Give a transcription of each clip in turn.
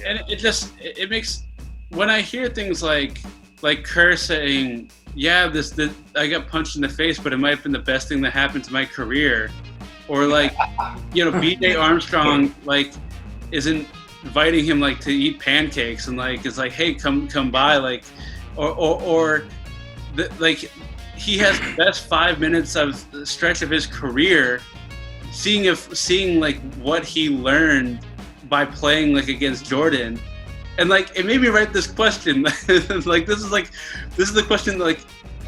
And it makes, when I hear things like Kerr saying, yeah, this I got punched in the face, but it might have been the best thing that happened to my career, or like, B.J. Armstrong like isn't inviting him like to eat pancakes and like is like, hey, come by, like, or like he has the best 5 minutes of the stretch of his career, seeing like what he learned by playing like against Jordan. And like, it made me write this question. Like, this is the question. Like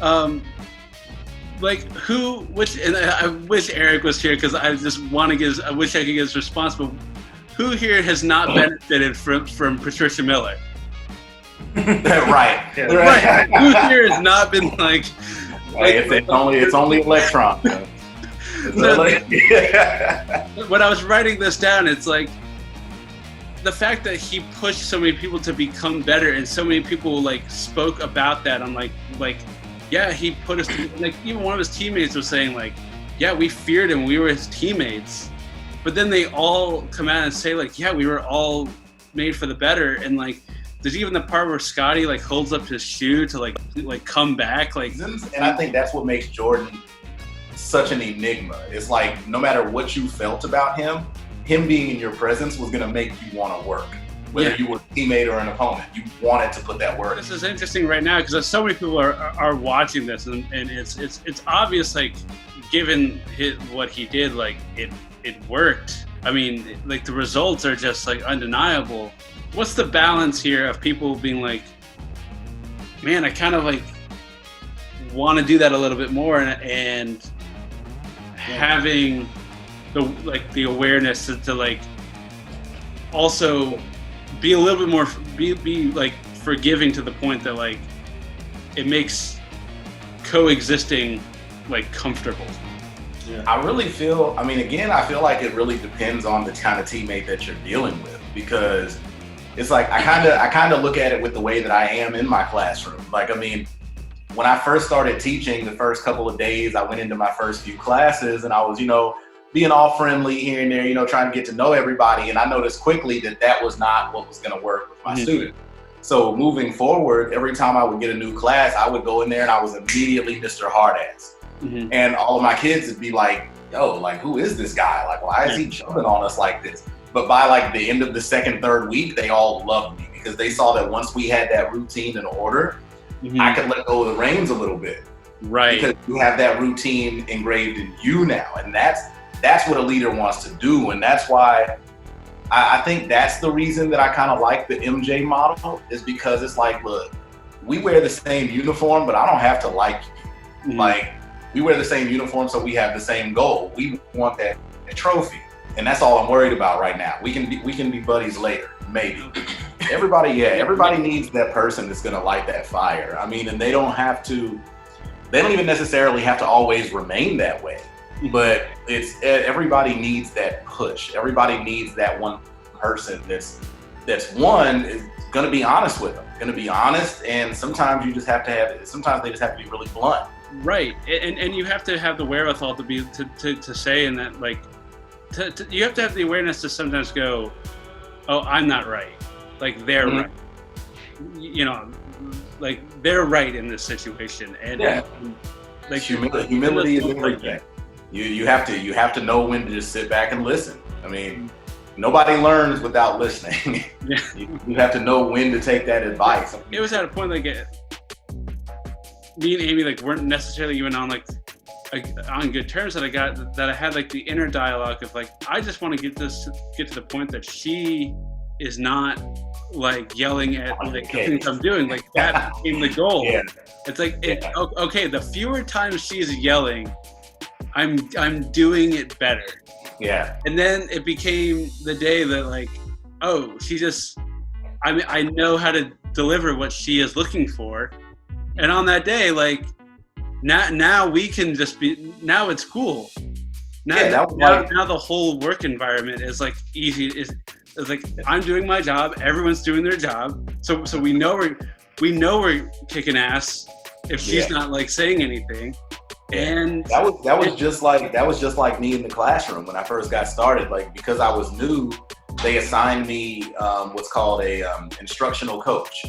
and I wish Eric was here because I wish I could get his response. But who here has not benefited from Patricia Miller? Right. Right. Who here has not been like it's only Electron. When I was writing this down, it's like, the fact that he pushed so many people to become better, and so many people like spoke about that. I'm like, yeah, he put us to, like, even one of his teammates was saying like, yeah, we feared him, we were his teammates. But then they all come out and say like, yeah, we were all made for the better. And like, there's even the part where Scotty like holds up his shoe to like come back. Like, and I think that's what makes Jordan such an enigma. It's like, no matter what you felt about him being in your presence was going to make you want to work. Whether you were a teammate or an opponent, you wanted to put that work. This is interesting right now because so many people are watching this, and it's obvious, like, given what he did, like it worked. I mean, like, the results are just like undeniable. What's the balance here of people being like, man, I kind of like want to do that a little bit more, and having the awareness to like also be a little bit more be like forgiving to the point that like it makes coexisting like comfortable. I really feel, I feel like it really depends on the kind of teammate that you're dealing with, because it's like I kind of look at it with the way that I am in my classroom. Like, when I first started teaching, the first couple of days I went into my first few classes and I was, being all friendly here and there, trying to get to know everybody. And I noticed quickly that was not what was going to work with my students. So moving forward, every time I would get a new class, I would go in there and I was immediately Mr. Hardass. And all of my kids would be like, yo, like, who is this guy? Like, why is he jumping on us like this? But by like the end of the second, third week, they all loved me because they saw that once we had that routine in order, I could let go of the reins a little bit. Right. Because you have that routine engraved in you now. And that's what a leader wants to do. And that's why I think that's the reason that I kind of like the MJ model, is because it's like, look, we wear the same uniform, but I don't have to like you. Like, we wear the same uniform, so we have the same goal. We want that trophy. And that's all I'm worried about right now. We can be buddies later, maybe. Everybody needs that person that's gonna light that fire. And they don't even necessarily have to always remain that way. But everybody needs that push. Everybody needs that one person that's one is going to be honest with them, going to be honest, and sometimes they just have to be really blunt. Right, and you have to have the wherewithal to be to say, and that like you have to have the awareness to sometimes go, oh, I'm not right, like they're right, like they're right in this situation, and like humility is everything. You have to know when to just sit back and listen. Nobody learns without listening. You have to know when to take that advice. It was at a point like me and Amy like weren't necessarily even on like on good terms, that I had like the inner dialogue of like, I just want to get to the point that she is not like yelling at like the things I'm doing. Like, that became the goal. It's like okay, the fewer times she's yelling, I'm doing it better. And then it became the day that like, oh, I know how to deliver what she is looking for. And on that day, like, now we can just be, now it's cool. Now the whole work environment is like easy. It's like, I'm doing my job, everyone's doing their job. So we know we're kicking ass if she's not like saying anything. And that was just like me in the classroom when I first got started. Like, because I was new, they assigned me what's called a instructional coach.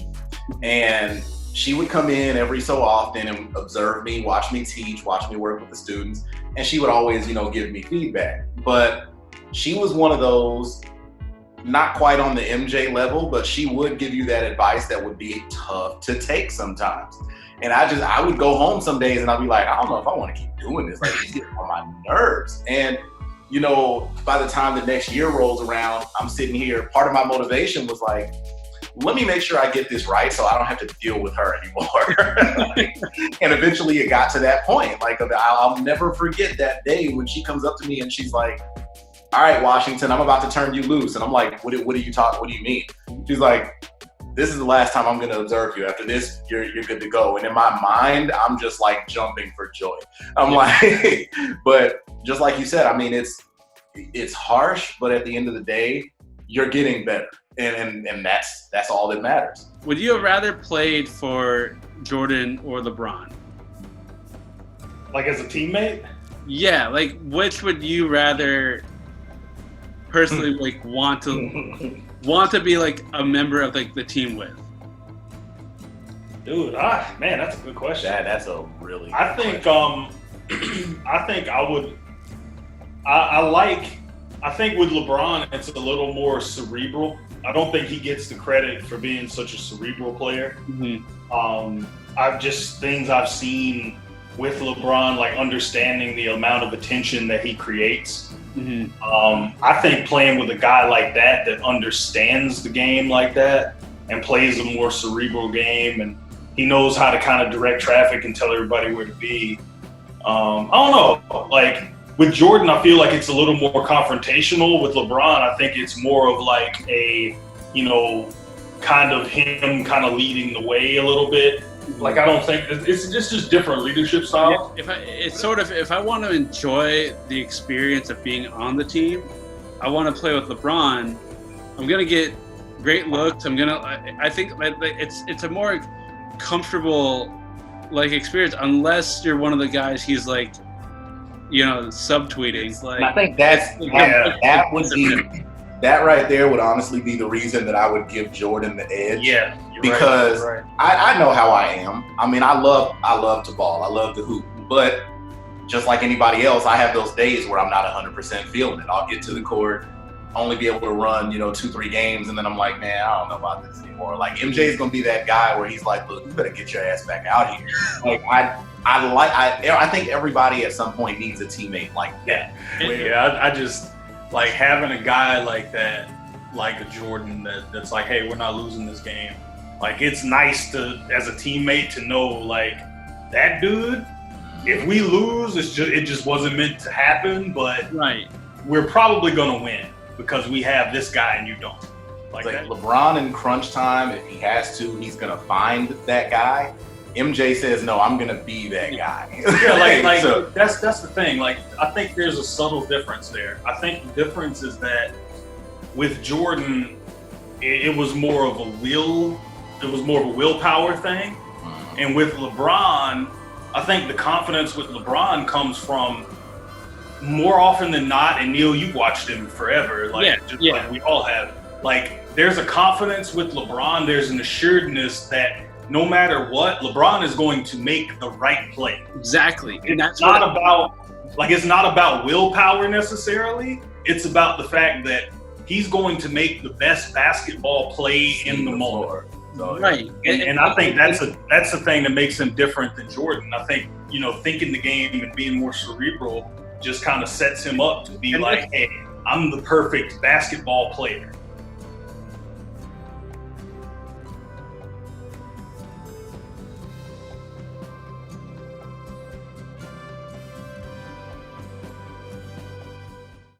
And she would come in every so often and observe me, watch me teach, watch me work with the students. And she would always, give me feedback. But she was one of those, not quite on the MJ level, but she would give you that advice that would be tough to take sometimes. And I would go home some days and I'd be like, I don't know if I want to keep doing this. Like, it's getting on my nerves. And, by the time the next year rolls around, I'm sitting here. Part of my motivation was like, let me make sure I get this right so I don't have to deal with her anymore. And eventually it got to that point. Like, I'll never forget that day when she comes up to me and she's like, all right, Washington, I'm about to turn you loose. And I'm like, what do you mean? She's like, this is the last time I'm going to observe you. After this, you're good to go. And in my mind, I'm just like jumping for joy. I'm like, but just like you said, I mean, it's harsh, but at the end of the day, you're getting better. And that's all that matters. Would you have rather played for Jordan or LeBron? Like as a teammate? Yeah, like which would you rather personally like want to be like a member of like the team with? Dude, man, that's a good question. That's a really good I think question. I think I would I think with LeBron it's a little more cerebral. I don't think he gets the credit for being such a cerebral player. Mm-hmm. Things I've seen with LeBron, like understanding the amount of attention that he creates. Mm-hmm. I think playing with a guy like that understands the game like that and plays a more cerebral game, and he knows how to kind of direct traffic and tell everybody where to be. I don't know. Like with Jordan, I feel like it's a little more confrontational. With LeBron, I think it's more of like a, kind of him kind of leading the way a little bit. Like, I don't think it's just different leadership styles. Yeah, if I want to enjoy the experience of being on the team, I want to play with LeBron. I'm gonna get great looks. I think it's a more comfortable like experience, unless you're one of the guys he's like, subtweeting. Like, I think that right there would honestly be the reason that I would give Jordan the edge. Yeah, because right. I know how I am. I mean, I love to ball. I love to hoop. But just like anybody else, I have those days where I'm not 100% feeling it. I'll get to the court, only be able to run, 2-3 games, and then I'm like, man, I don't know about this anymore. Like, MJ's gonna be that guy where he's like, look, you better get your ass back out here. Like, I think everybody at some point needs a teammate like that. Yeah, I just like having a guy like that, like a Jordan, that's like, hey, we're not losing this game. Like, it's nice to, as a teammate, to know like that dude. If we lose, it just wasn't meant to happen. But right, we're probably gonna win because we have this guy and you don't. Like that. LeBron in crunch time, if he has to, he's gonna find that guy. MJ says, no, I'm gonna be that guy. Yeah, so, that's the thing. Like, I think there's a subtle difference there. I think the difference is that with Jordan, it was more of a willpower thing. And with LeBron, I think the confidence with LeBron comes from, more often than not, and Neil, you've watched him forever, like we all have. Like, there's a confidence with LeBron, there's an assuredness that no matter what, LeBron is going to make the right play. Exactly. And it's not about willpower necessarily. It's about the fact that he's going to make the best basketball play in the moment. So, right. And I think that's the thing that makes him different than Jordan. I think, thinking the game and being more cerebral just kind of sets him up to be like, hey, I'm the perfect basketball player.